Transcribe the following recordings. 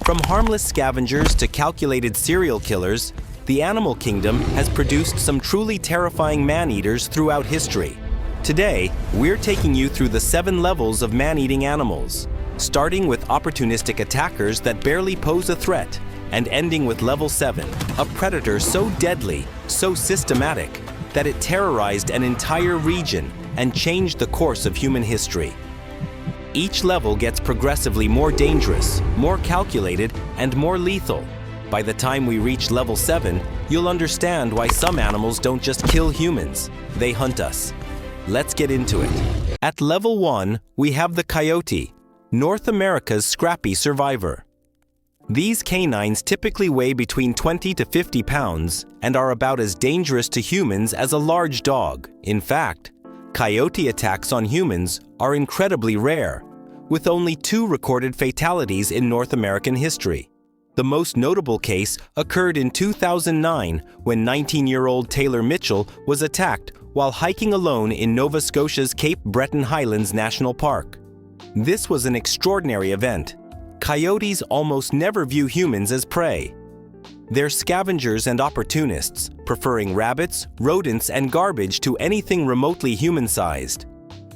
From harmless scavengers to calculated serial killers, the animal kingdom has produced some truly terrifying man-eaters throughout history. Today, we're taking you through the 7 levels of man-eating animals, starting with opportunistic attackers that barely pose a threat, and ending with level 7, a predator so deadly, so systematic, that it terrorized an entire region and changed the course of human history. Each level gets progressively more dangerous, more calculated, and more lethal. By the time we reach level 7, you'll understand why some animals don't just kill humans, they hunt us. Let's get into it. At level 1, we have the coyote, North America's scrappy survivor. These canines typically weigh between 20 to 50 pounds and are about as dangerous to humans as a large dog. In fact, coyote attacks on humans are incredibly rare, with only 2 recorded fatalities in North American history. The most notable case occurred in 2009 when 19-year-old Taylor Mitchell was attacked while hiking alone in Nova Scotia's Cape Breton Highlands National Park. This was an extraordinary event. Coyotes almost never view humans as prey. They're scavengers and opportunists, preferring rabbits, rodents, and garbage to anything remotely human-sized.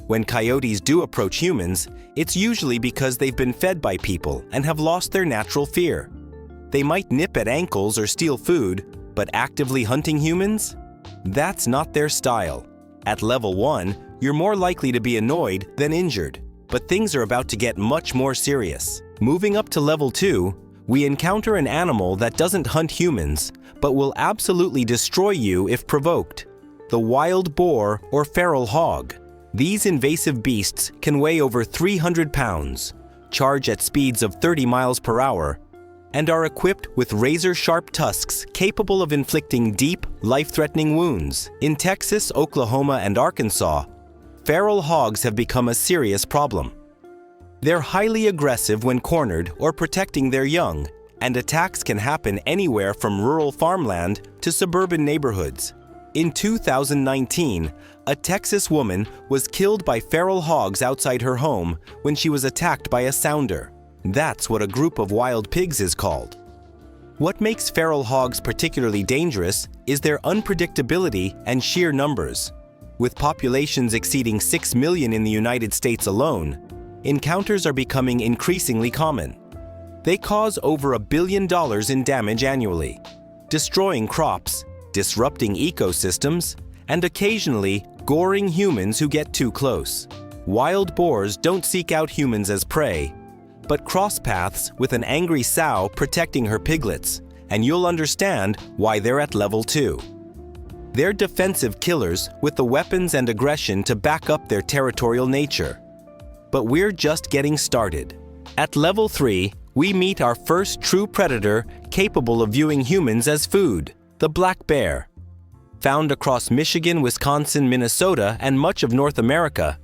When coyotes do approach humans, it's usually because they've been fed by people and have lost their natural fear. They might nip at ankles or steal food, but actively hunting humans? That's not their style. At level 1, you're more likely to be annoyed than injured, but things are about to get much more serious. Moving up to level 2, we encounter an animal that doesn't hunt humans, but will absolutely destroy you if provoked: the wild boar or feral hog. These invasive beasts can weigh over 300 pounds, charge at speeds of 30 miles per hour, and are equipped with razor-sharp tusks capable of inflicting deep, life-threatening wounds. In Texas, Oklahoma, and Arkansas, feral hogs have become a serious problem. They're highly aggressive when cornered or protecting their young, and attacks can happen anywhere from rural farmland to suburban neighborhoods. In 2019, a Texas woman was killed by feral hogs outside her home when she was attacked by a sounder. That's what a group of wild pigs is called. What makes feral hogs particularly dangerous is their unpredictability and sheer numbers. With populations exceeding 6 million in the United States alone, encounters are becoming increasingly common. They cause over $1 billion in damage annually, destroying crops, disrupting ecosystems, and occasionally goring humans who get too close. Wild boars don't seek out humans as prey, but cross paths with an angry sow protecting her piglets, and you'll understand why they're at level 2. They're defensive killers with the weapons and aggression to back up their territorial nature. But we're just getting started. At level 3, we meet our first true predator capable of viewing humans as food: the black bear. Found across Michigan, Wisconsin, Minnesota, and much of North America,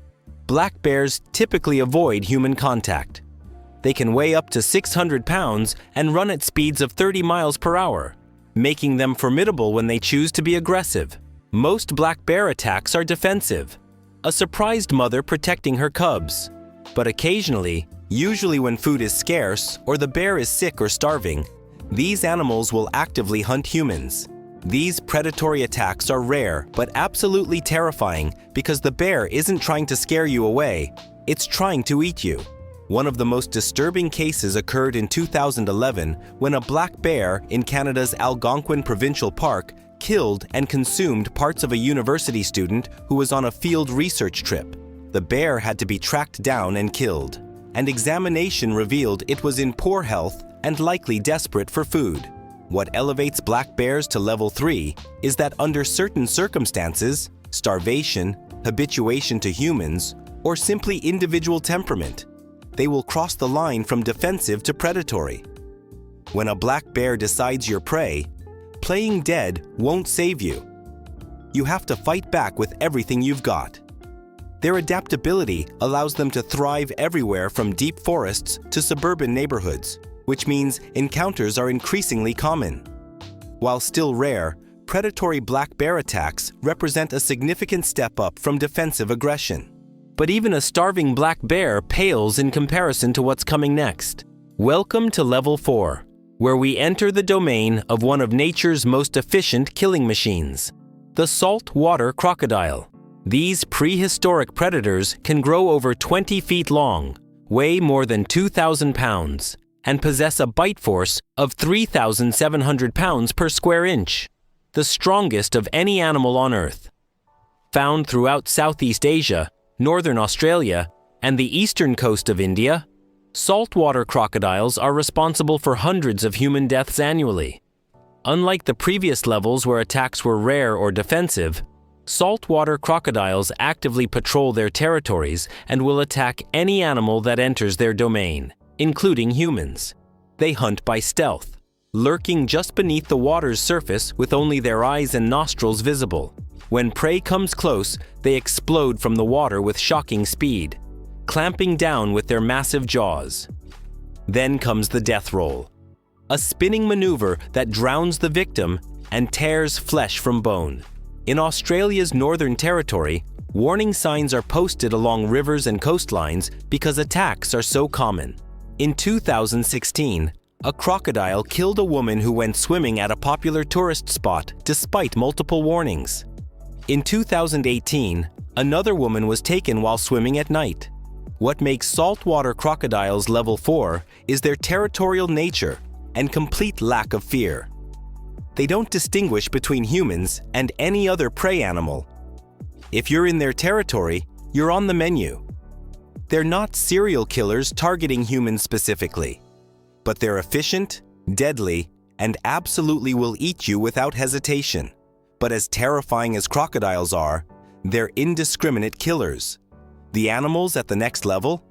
black bears typically avoid human contact. They can weigh up to 600 pounds and run at speeds of 30 miles per hour, making them formidable when they choose to be aggressive. Most black bear attacks are defensive, a surprised mother protecting her cubs. But occasionally, usually when food is scarce or the bear is sick or starving, these animals will actively hunt humans. These predatory attacks are rare but absolutely terrifying because the bear isn't trying to scare you away, it's trying to eat you. One of the most disturbing cases occurred in 2011 when a black bear in Canada's Algonquin Provincial Park killed and consumed parts of a university student who was on a field research trip. The bear had to be tracked down and killed, and examination revealed it was in poor health and likely desperate for food. What elevates black bears to level 3 is that under certain circumstances, starvation, habituation to humans, or simply individual temperament, they will cross the line from defensive to predatory. When a black bear decides you're prey, playing dead won't save you. You have to fight back with everything you've got. Their adaptability allows them to thrive everywhere from deep forests to suburban neighborhoods, which means encounters are increasingly common. While still rare, predatory black bear attacks represent a significant step up from defensive aggression. But even a starving black bear pales in comparison to what's coming next. Welcome to Level 4, where we enter the domain of one of nature's most efficient killing machines, the saltwater crocodile. These prehistoric predators can grow over 20 feet long, weigh more than 2,000 pounds, and possess a bite force of 3,700 pounds per square inch, the strongest of any animal on Earth. Found throughout Southeast Asia, northern Australia, and the eastern coast of India, saltwater crocodiles are responsible for hundreds of human deaths annually. Unlike the previous levels where attacks were rare or defensive, saltwater crocodiles actively patrol their territories and will attack any animal that enters their domain, including humans. They hunt by stealth, lurking just beneath the water's surface with only their eyes and nostrils visible. When prey comes close, they explode from the water with shocking speed, clamping down with their massive jaws. Then comes the death roll, a spinning maneuver that drowns the victim and tears flesh from bone. In Australia's Northern Territory, warning signs are posted along rivers and coastlines because attacks are so common. In 2016, a crocodile killed a woman who went swimming at a popular tourist spot despite multiple warnings. In 2018, another woman was taken while swimming at night. What makes saltwater crocodiles Level 4 is their territorial nature and complete lack of fear. They don't distinguish between humans and any other prey animal. If you're in their territory, you're on the menu. They're not serial killers targeting humans specifically, but they're efficient, deadly, and absolutely will eat you without hesitation. But as terrifying as crocodiles are, they're indiscriminate killers. The animals at the next level?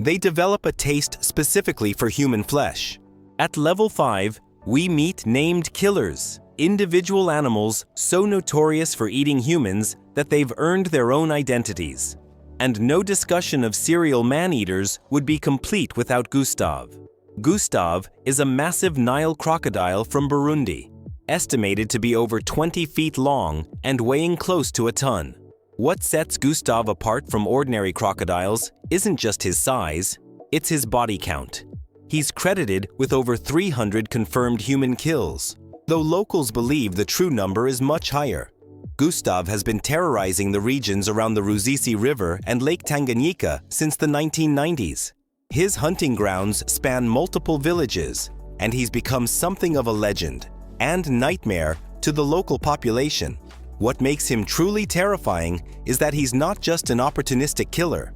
They develop a taste specifically for human flesh. At Level 5, we meet named killers, individual animals so notorious for eating humans that they've earned their own identities. And no discussion of serial man-eaters would be complete without Gustav. Gustav is a massive Nile crocodile from Burundi, estimated to be over 20 feet long and weighing close to a ton. What sets Gustav apart from ordinary crocodiles isn't just his size, it's his body count. He's credited with over 300 confirmed human kills, though locals believe the true number is much higher. Gustav has been terrorizing the regions around the Ruzizi River and Lake Tanganyika since the 1990s. His hunting grounds span multiple villages, and he's become something of a legend and nightmare to the local population. What makes him truly terrifying is that he's not just an opportunistic killer.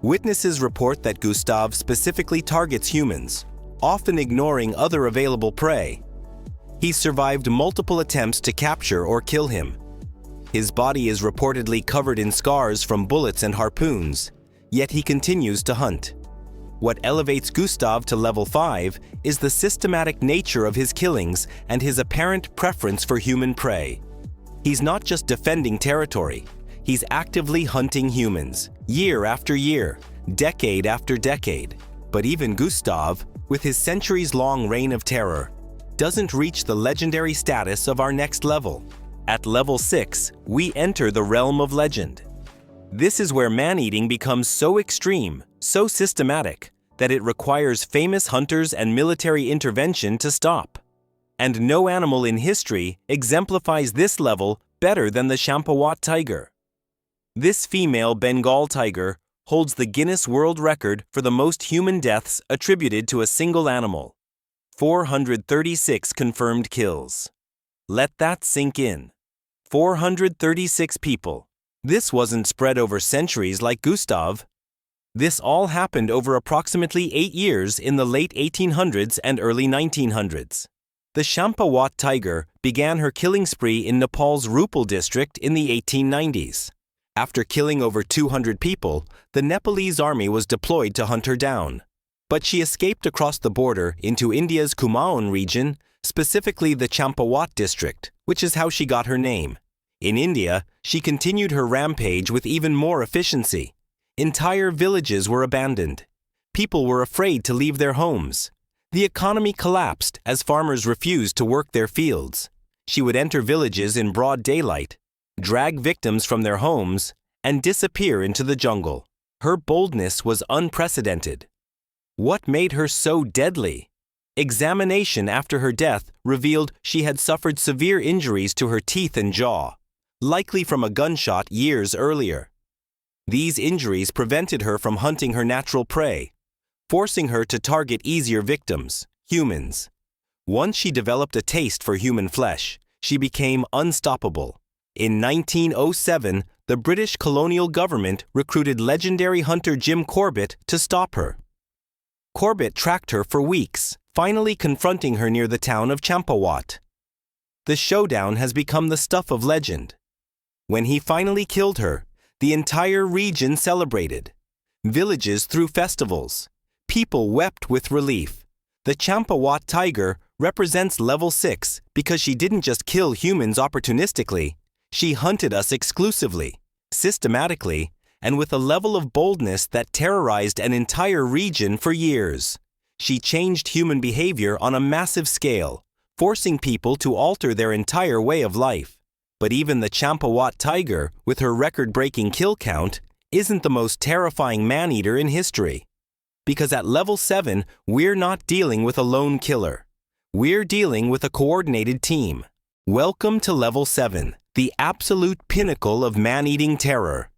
Witnesses report that Gustav specifically targets humans, often ignoring other available prey. He's survived multiple attempts to capture or kill him. His body is reportedly covered in scars from bullets and harpoons, yet he continues to hunt. What elevates Gustav to Level 5 is the systematic nature of his killings and his apparent preference for human prey. He's not just defending territory, he's actively hunting humans, year after year, decade after decade. But even Gustav, with his centuries-long reign of terror, doesn't reach the legendary status of our next level. At Level 6, we enter the realm of legend. This is where man-eating becomes so extreme, so systematic, that it requires famous hunters and military intervention to stop. And no animal in history exemplifies this level better than the Champawat tiger. This female Bengal tiger holds the Guinness World Record for the most human deaths attributed to a single animal. 436 confirmed kills. Let that sink in. 436 people. This wasn't spread over centuries like Gustav. This all happened over approximately 8 years in the late 1800s and early 1900s. The Champawat tiger began her killing spree in Nepal's Rupal district in the 1890s. After killing over 200 people, the Nepalese army was deployed to hunt her down. But she escaped across the border into India's Kumaon region, specifically the Champawat district, which is how she got her name. In India, she continued her rampage with even more efficiency. Entire villages were abandoned. People were afraid to leave their homes. The economy collapsed as farmers refused to work their fields. She would enter villages in broad daylight, drag victims from their homes, and disappear into the jungle. Her boldness was unprecedented. What made her so deadly? Examination after her death revealed she had suffered severe injuries to her teeth and jaw, likely from a gunshot years earlier. These injuries prevented her from hunting her natural prey, forcing her to target easier victims, humans. Once she developed a taste for human flesh, she became unstoppable. In 1907, the British colonial government recruited legendary hunter Jim Corbett to stop her. Corbett tracked her for weeks, finally confronting her near the town of Champawat. The showdown has become the stuff of legend. When he finally killed her, the entire region celebrated. Villages threw festivals. People wept with relief. The Champawat tiger represents level 6 because she didn't just kill humans opportunistically, she hunted us exclusively, systematically, and with a level of boldness that terrorized an entire region for years. She changed human behavior on a massive scale, forcing people to alter their entire way of life. But even the Champawat tiger, with her record-breaking kill count, isn't the most terrifying man-eater in history. Because at level 7, we're not dealing with a lone killer. We're dealing with a coordinated team. Welcome to level 7, the absolute pinnacle of man-eating terror.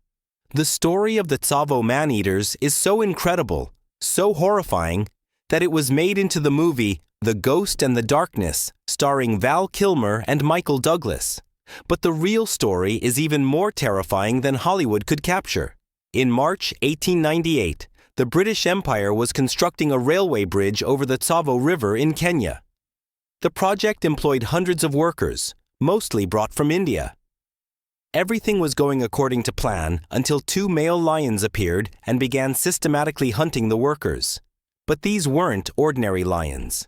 The story of the Tsavo man-eaters is so incredible, so horrifying, that it was made into the movie The Ghost and the Darkness, starring Val Kilmer and Michael Douglas. But the real story is even more terrifying than Hollywood could capture. In March 1898, the British Empire was constructing a railway bridge over the Tsavo River in Kenya. The project employed hundreds of workers, mostly brought from India. Everything was going according to plan until 2 male lions appeared and began systematically hunting the workers. But these weren't ordinary lions.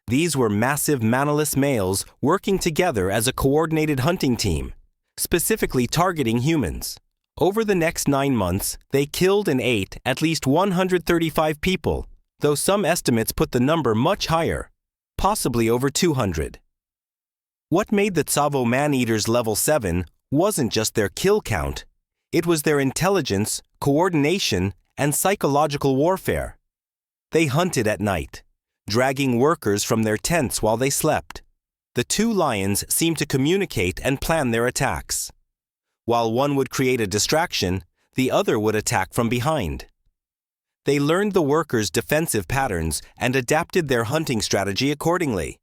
These were massive manaless males working together as a coordinated hunting team, specifically targeting humans. Over the next 9 months, they killed and ate at least 135 people, though some estimates put the number much higher, possibly over 200. What made the Tsavo man-eaters level 7 wasn't just their kill count, it was their intelligence, coordination, and psychological warfare. They hunted at night, dragging workers from their tents while they slept. The 2 lions seemed to communicate and plan their attacks. While one would create a distraction, the other would attack from behind. They learned the workers' defensive patterns and adapted their hunting strategy accordingly.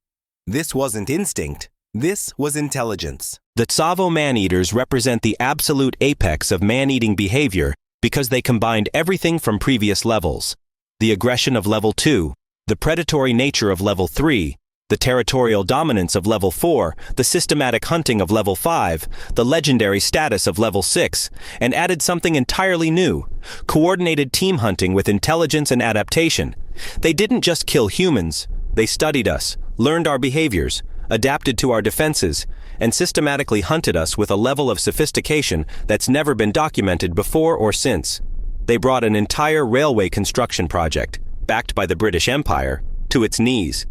This wasn't instinct, this was intelligence. The Tsavo man-eaters represent the absolute apex of man-eating behavior because they combined everything from previous levels: the aggression of level 2, the predatory nature of level 3, the territorial dominance of level 4, the systematic hunting of level 5, the legendary status of level 6, and added something entirely new: coordinated team hunting with intelligence and adaptation. They didn't just kill humans, they studied us, learned our behaviors, adapted to our defenses, and systematically hunted us with a level of sophistication that's never been documented before or since. They brought an entire railway construction project, backed by the British Empire, to its knees.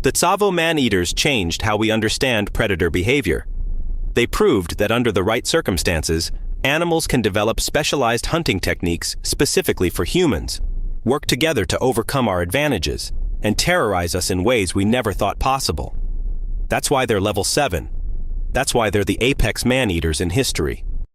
The Tsavo man-eaters changed how we understand predator behavior. They proved that under the right circumstances, animals can develop specialized hunting techniques specifically for humans, work together to overcome our advantages, and terrorize us in ways we never thought possible. That's why they're level 7. That's why they're the apex man-eaters in history.